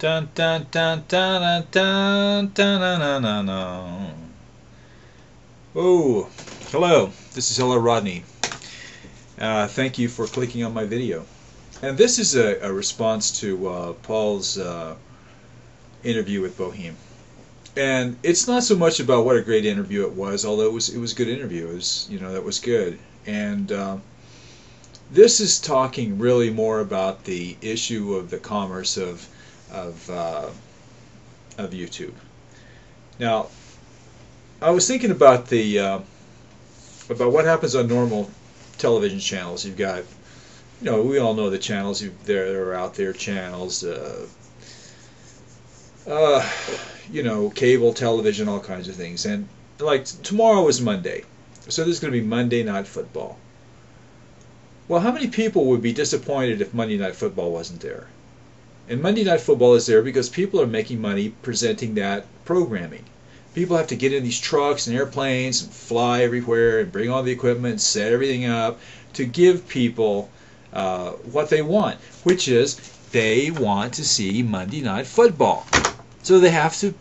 Dun dun dun dun dun dun dun dun dun dun. Oh, hello. This is Hello Rodney. Thank you for clicking on my video. And this is a response to Paul's interview with Boheme. And it's not so much about what a great interview it was, although it was a good interview. It was, that was good. And this is talking really more about the issue of the commerce of YouTube. Now, I was thinking about about what happens on normal television channels. You've got, we all know the channels there are out there. Channels, cable television, all kinds of things. And like tomorrow is Monday, so there's going to be Monday Night Football. Well, how many people would be disappointed if Monday Night Football wasn't there? And Monday Night Football is there because people are making money presenting that programming. People have to get in these trucks and airplanes and fly everywhere and bring all the equipment and set everything up to give people what they want, which is they want to see Monday Night Football. So they have to,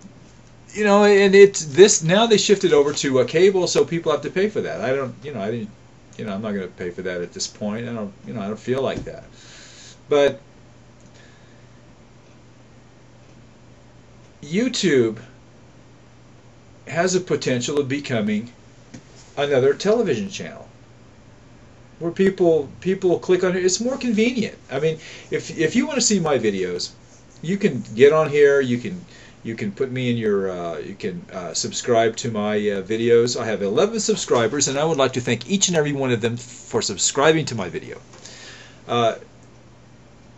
and it's this now they shifted over to a cable, so people have to pay for that. I'm not going to pay for that at this point. I don't feel like that. But YouTube has a potential of becoming another television channel where people click on it. It's more convenient. I mean, if you want to see my videos, you can get on here. You can put me in your you can subscribe to my videos. I have 11 subscribers, and I would like to thank each and every one of them for subscribing to my video.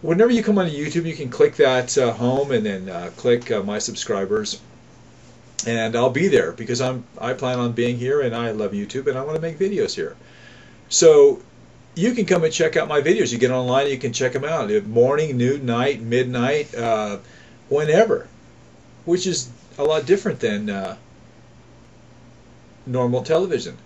Whenever you come onto YouTube, you can click that home and then click my subscribers, and I'll be there because I plan on being here, and I love YouTube, and I want to make videos here. So you can come and check out my videos. You get online, you can check them out. Morning, noon, night, midnight, whenever, which is a lot different than normal television.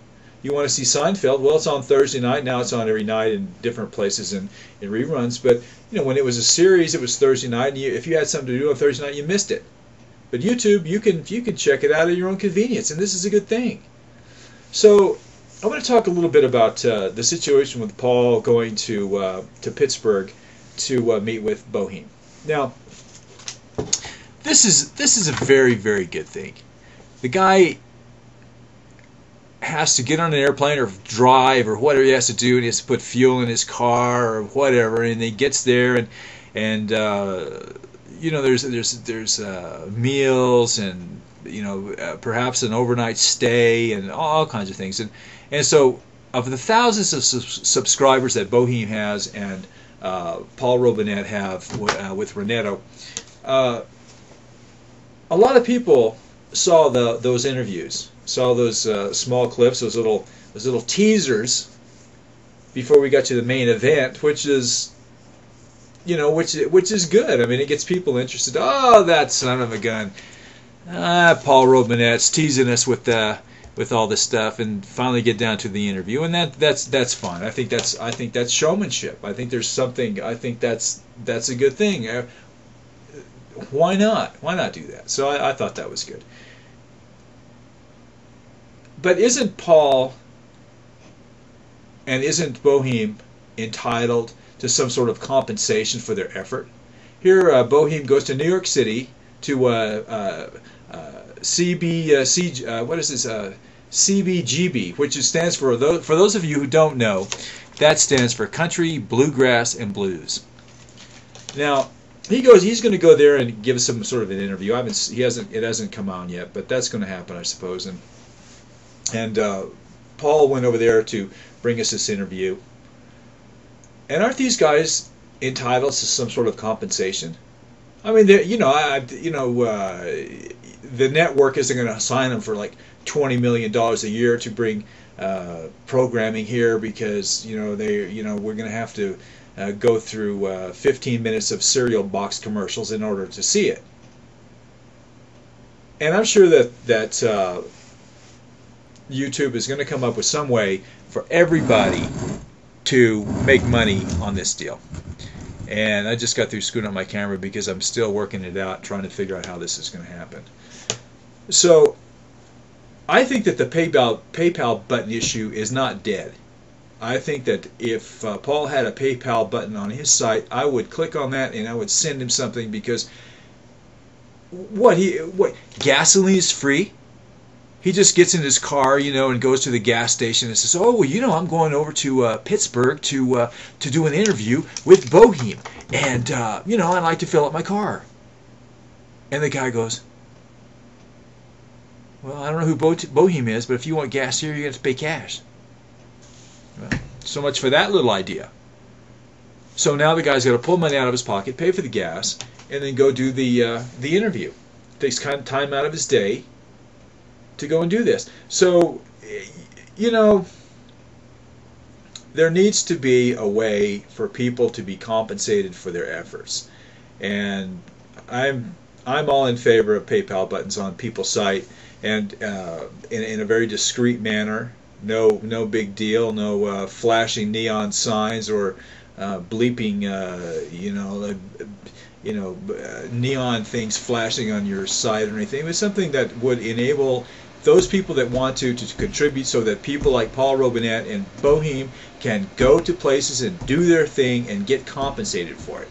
You want to see Seinfeld? Well, it's on Thursday night. Now it's on every night in different places and in reruns. But when it was a series, it was Thursday night, and if you had something to do on Thursday night, you missed it. But YouTube, you can check it out at your own convenience, and this is a good thing. So I want to talk a little bit about the situation with Paul going to Pittsburgh to meet with Boheme. Now, this is a very, very good thing. The guy has to get on an airplane or drive or whatever he has to do, and he has to put fuel in his car or whatever, and he gets there and there's meals and perhaps an overnight stay and all kinds of things, and so of the thousands of subscribers that Boheme has and Paul Robinette have with Renato, a lot of people saw those interviews, saw those small clips, those little teasers before we got to the main event, which is which is good. I mean, it gets people interested. Oh, that son of a gun! Paul Robinette's teasing us with all this stuff, and finally get down to the interview, and that's fine. I think that's showmanship. I think there's something. I think that's a good thing. Why not? Why not do that? So I thought that was good. But isn't Paul and isn't Boheme entitled to some sort of compensation for their effort? Here, Boheme goes to New York City to CBGB, which stands for those of you who don't know, that stands for Country, Bluegrass, and Blues. Now, he's going to go there and give us some sort of an interview. It hasn't come on yet, but that's going to happen, I suppose. And Paul went over there to bring us this interview. And aren't these guys entitled to some sort of compensation? I mean, the network isn't going to sign them for like $20 million a year to bring programming here because we're going to have to go through 15 minutes of cereal box commercials in order to see it. And I'm sure that YouTube is going to come up with some way for everybody to make money on this deal. And I just got through screwing up my camera because I'm still working it out, trying to figure out how this is going to happen. So I think that the PayPal button issue is not dead. I think that if Paul had a PayPal button on his site, I would click on that and I would send him something, because what gasoline is free. He just gets in his car, and goes to the gas station and says, "Oh, well, I'm going over to Pittsburgh to do an interview with Bohem, and I'd like to fill up my car." And the guy goes, "Well, I don't know who Bohem is, but if you want gas here, you're going to have to pay cash." Well, so much for that little idea. So now the guy's got to pull money out of his pocket, pay for the gas, and then go do the interview. Takes kind of time out of his day to go and do this. So, there needs to be a way for people to be compensated for their efforts, and I'm all in favor of PayPal buttons on people's site, and in a very discreet manner. No big deal. No flashing neon signs or bleeping, neon things flashing on your site or anything. It's something that would enable those people that want to contribute, so that people like Paul Robinette and Bohem can go to places and do their thing and get compensated for it.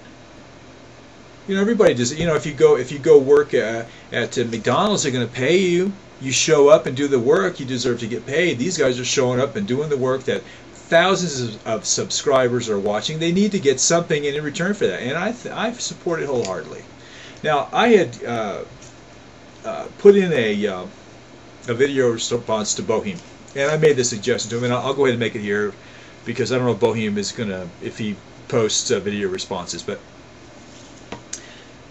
Everybody does it. If you go work at McDonald's, they're going to pay you. You show up and do the work, you deserve to get paid. These guys are showing up and doing the work that thousands of subscribers are watching. They need to get something in return for that, and I support it wholeheartedly. Now, I had put in a video response to Bohem, and I made this suggestion to him, and I'll go ahead and make it here, because I don't know if Bohem is gonna, if he posts video responses. But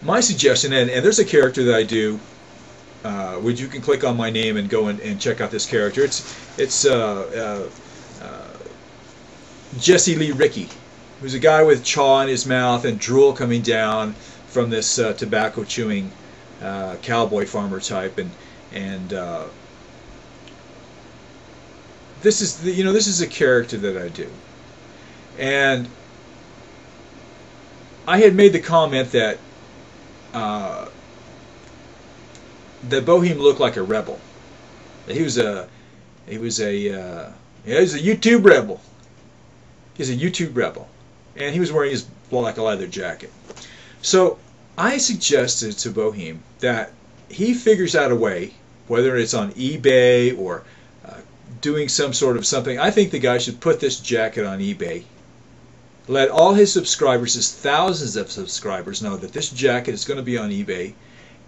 my suggestion, and there's a character that I do, which you can click on my name and go and check out this character. It's Jesse Lee Rickey, who's a guy with chaw in his mouth and drool coming down from this tobacco chewing cowboy farmer type, and this is a character that I do, and I had made the comment that Bohem looked like a rebel. He was a YouTube rebel. He's a YouTube rebel, and he was wearing his black leather jacket. So I suggested to Bohem that he figures out a way, whether it's on eBay or doing some sort of something. I think the guy should put this jacket on eBay. Let all his subscribers, his thousands of subscribers, know that this jacket is going to be on eBay,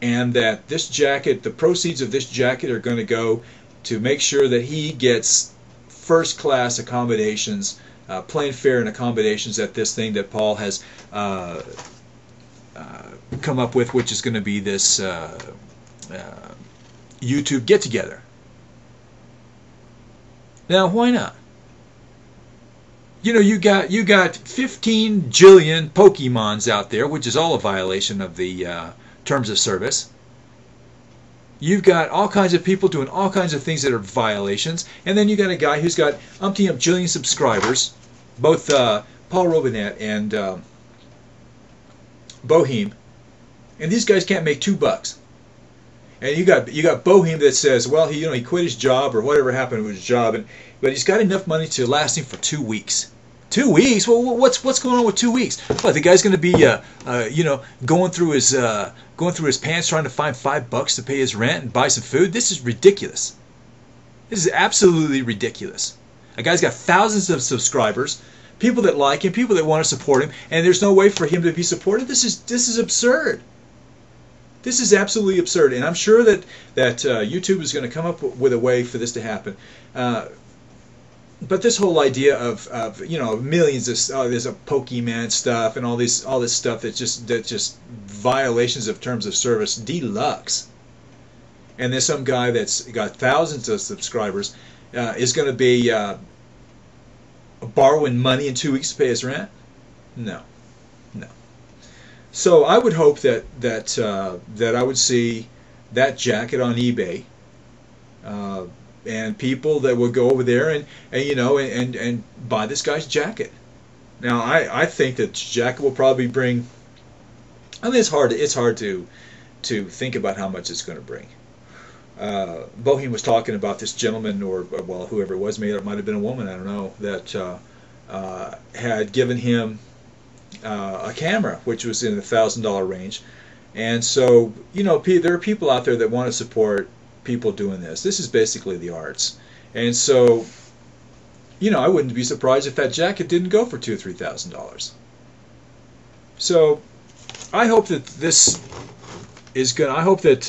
and that this jacket, the proceeds of this jacket, are going to go to make sure that he gets first-class accommodations, plane fare and accommodations at this thing that Paul has come up with, which is going to be this YouTube get-together. Now, why not? You got 15 jillion Pokemons out there, which is all a violation of the terms of service. You've got all kinds of people doing all kinds of things that are violations, and then you got a guy who's got umpty-jillion subscribers, both Paul Robinette and Bohem, and these guys can't make $2. And you got Bohem that says, well, he quit his job or whatever happened with his job, but he's got enough money to last him for 2 weeks. 2 weeks? Well, what's going on with 2 weeks? What, the guy's going to be going through his pants trying to find $5 to pay his rent and buy some food? This is ridiculous. This is absolutely ridiculous. A guy's got thousands of subscribers, people that like him, people that want to support him, and there's no way for him to be supported. This is absurd. This is absolutely absurd, and I'm sure that YouTube is going to come up with a way for this to happen. But this whole idea of millions of there's a Pokemon stuff and all this stuff that's just violations of terms of service deluxe. And there's some guy that's got thousands of subscribers is going to be borrowing money in 2 weeks to pay his rent? No. So I would hope that I would see that jacket on eBay, and people that would go over there and buy this guy's jacket. Now I think that Jack will probably bring. I mean, it's hard to think about how much it's going to bring. Bohemian was talking about this gentleman, or well, whoever it was, maybe it might have been a woman, I don't know, that had given him a camera, which was in the $1,000 range. And so, you know, there are people out there that want to support people doing this. This is basically the arts. And so, you know, I wouldn't be surprised if that jacket didn't go for $2,000 or $3,000. So, I hope that this is good. I hope that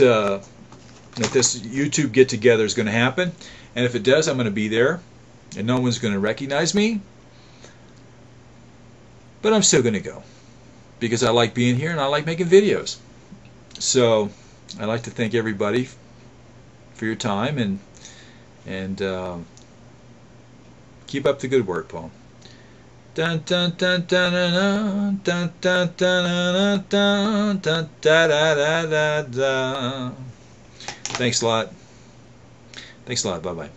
that this YouTube get together is going to happen, and if it does, I'm going to be there, and no one's going to recognize me, but I'm still going to go because I like being here and I like making videos. So I'd like to thank everybody for your time, and keep up the good work, Paul. Dun dun dun dun dun dun dun dun dun dun dun dun. Thanks a lot. Thanks a lot. Bye bye.